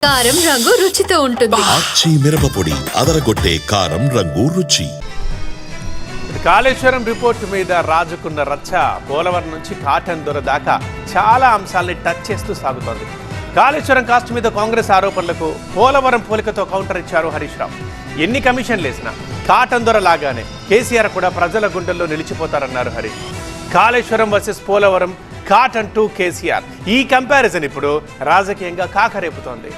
కారం రంగు రుచితో ఉంటుంది. ఆచి మిరపపొడి అదరగొట్టే కారం రంగు రుచి. కాళేశ్వరం రిపోర్టు మీద రాజుకున్న రచ్చ పోలవరం నుంచి కాటన్ దొర దాకా చాలా అంశాలని టచ్ చేస్తూ సాగుతోంది. కాళేశ్వరం కాస్ట్ మీద కాంగ్రెస్ ఆరోపణలకు పోలవరం పోలికతో కౌంటర్ ఇచ్చారు హరీష్ రావు. ఎన్ని కమిషన్లు వేసినా కాటన్ దొర లాగానే కేసీఆర్ కూడా ప్రజల గుండెల్లో నిలిచిపోతారన్నారు Harish. Kaleshwaram versus Polavaram, Cotton to KCR, ఈ కంపారిజన్ ఇప్పుడు రాజకీయంగా కాకరేపుతోంది.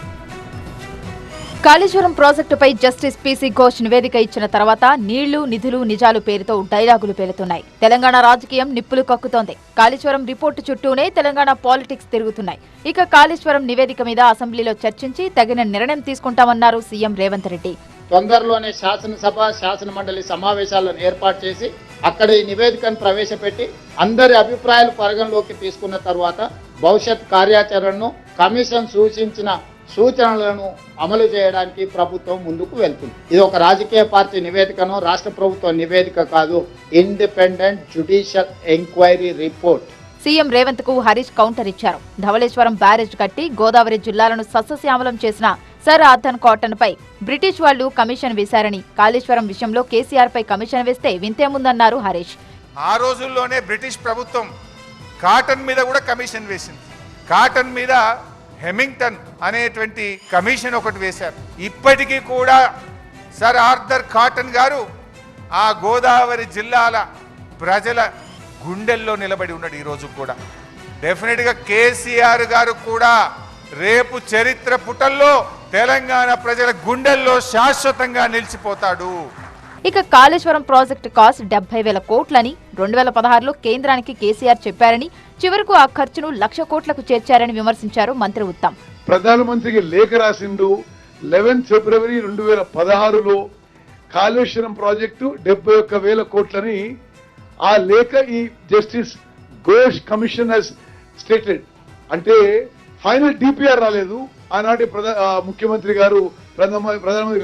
కాళేశ్వరం ప్రాజెక్టుపై జస్టిస్ పీసీ ఘోష్ నివేదిక ఇచ్చిన తర్వాత నీళ్లు, నిధులు, నిజాలు పేరుతో డైలాగులు పేలుతున్నాయి. తెలంగాణ రాజకీయం నిప్పులు కక్కుతోంది. కాళేశ్వరం రిపోర్టు చుట్టూనే తెలంగాణ పాలిటిక్స్ తిరుగుతున్నాయి. ఇక కాళేశ్వరం నివేదిక మీద అసెంబ్లీలో చర్చించి తగిన నిర్ణయం తీసుకుంటామన్నారు సీఎం రేవంత్ రెడ్డి. తొందరలోనే శాసనసభ, శాసన మండలి సమావేశాలను ఏర్పాటు చేసి అక్కడ ఈ నివేదికను ప్రవేశపెట్టి అందరి అభిప్రాయాలు పరిగణలోకి తీసుకున్న తర్వాత భవిష్యత్ కార్యాచరణను కమిషన్ సూచించిన సూచనలను అమలు చేయడానికి ప్రభుత్వం ముందుకు వెళ్తుంది. ఇది ఒక రాజకీయ పార్టీ నివేదికను, రాష్ట్ర ప్రభుత్వ నివేదిక కాదు, independent judicial enquiry report. CM Revanth కు హరీష్ కౌంటర్ ఇచ్చారు. ధవళేశ్వరం బ్యారేజ్ కట్టి గోదావరి జిల్లాలను సస్యశ్యామలం చేసిన సర్ ఆర్థర్ కాటన్ పై బ్రిటిష్ వాళ్లు కమిషన్ వేశారని, కాళేశ్వరం విషయంలో కేసీఆర్ పై కమిషన్ వేస్తే వింతేముందన్నారు హరీష్. ఆ రోజుల్లోనే బ్రిటిష్ ప్రభుత్వం కాటన్ మీద కూడా కమిషన్ వేసింది. కాటన్ మీద హెమింగ్టన్ అనేటువంటి కమిషన్ ఒకటి వేశారు. ఇప్పటికీ కూడా సర్ ఆర్థర్ కాటన్ గారు ఆ గోదావరి జిల్లాల ప్రజల గుండెల్లో నిలబడి ఉన్నాడు. ఈరోజు కూడా డెఫినెట్గా కేసీఆర్ గారు కూడా రేపు చరిత్ర పుటల్లో తెలంగాణ ప్రజల గుండెల్లో శాశ్వతంగా నిలిచిపోతాడు. ఇక కాళేశ్వరం ప్రాజెక్టు కాస్ట్ 70,000 కోట్లని 2016లో కేంద్రానికి కేసీఆర్ చెప్పారని, చివరకు ఆ ఖర్చును 1,00,000 కోట్లకు చేర్చారని విమర్శించారు మంత్రి ఉత్తమ్. ప్రధానమంత్రికి లేఖ రాసిండు 11 ఫిబ్రవరి 2016లో కాళేశ్వరం ప్రాజెక్టు 71,000 కోట్లని. ఆ లేఖ ఈ justice Ghosh commission has stated. అంటే ఫైనల్ డిపిఆర్ రాలేదు. ఆనాటి ముఖ్యమంత్రి గారు ప్రధానమంత్రి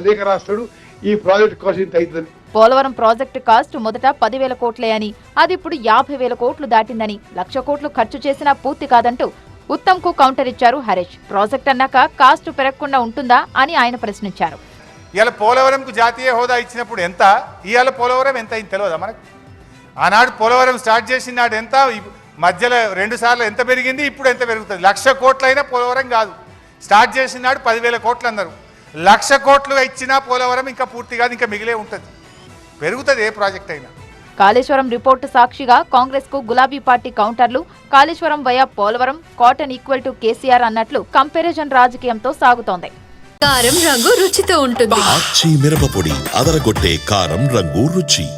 లేఖ రాస్తాడు, ఈ ప్రాజెక్ట్ కాస్ట్ ఇంత అవుతుందని. పోలవరం ప్రాజెక్టు కాస్ట్ మొదట 10,000 కోట్లే అని, అది ఇప్పుడు 50,000 కోట్లు దాటిందని, 1,00,000 కోట్లు ఖర్చు చేసినా పూర్తి కాదంటూ ఉత్తమ్ కు కౌంటర్ ఇచ్చారు హరీష్. ప్రాజెక్ట్ అన్నాక కాస్ట్ పెరగకుండా ఉంటుందా అని ఆయన ప్రశ్నించారు. ఇవాళ పోలవరంకు జాతీయ హోదా ఇచ్చినప్పుడు ఎంత, ఇవాళ పోలవరం ఎంత అయింది తెలియదా మనకు? ఆనాడు పోలవరం స్టార్ట్ చేసిన నాడు ఎంత, మధ్యలో 2 సార్లు ఎంత పెరిగింది, ఇప్పుడు ఎంత పెరుగుతుంది? 1,00,000 కోట్లైనా పోలవరం కాదు. స్టార్ట్ చేసిన నాడు 10,000 కోట్లు అన్నారు. 1,00,000 కోట్లు ఇచ్చినా పోలవరం ఇంకా పూర్తి కాదు, ఇంకా మిగిలే ఉంటుంది. పెరుగుతుంది ఏ ప్రాజెక్ట్ అయినా. కాళేశ్వరం రిపోర్టు సాక్షిగా కాంగ్రెస్ కు గులాబీ పార్టీ కౌంటర్లు. Kaleshwaram via Polavaram, cotton equal to KCR అన్నట్లు కంపారిజన్ రాజకీయంతో సాగుతోంది. కారం రంగు రుచితో ఉంటుంది. ఆచి మిరపపొడి అదరగొట్టే కారం రంగు రుచి.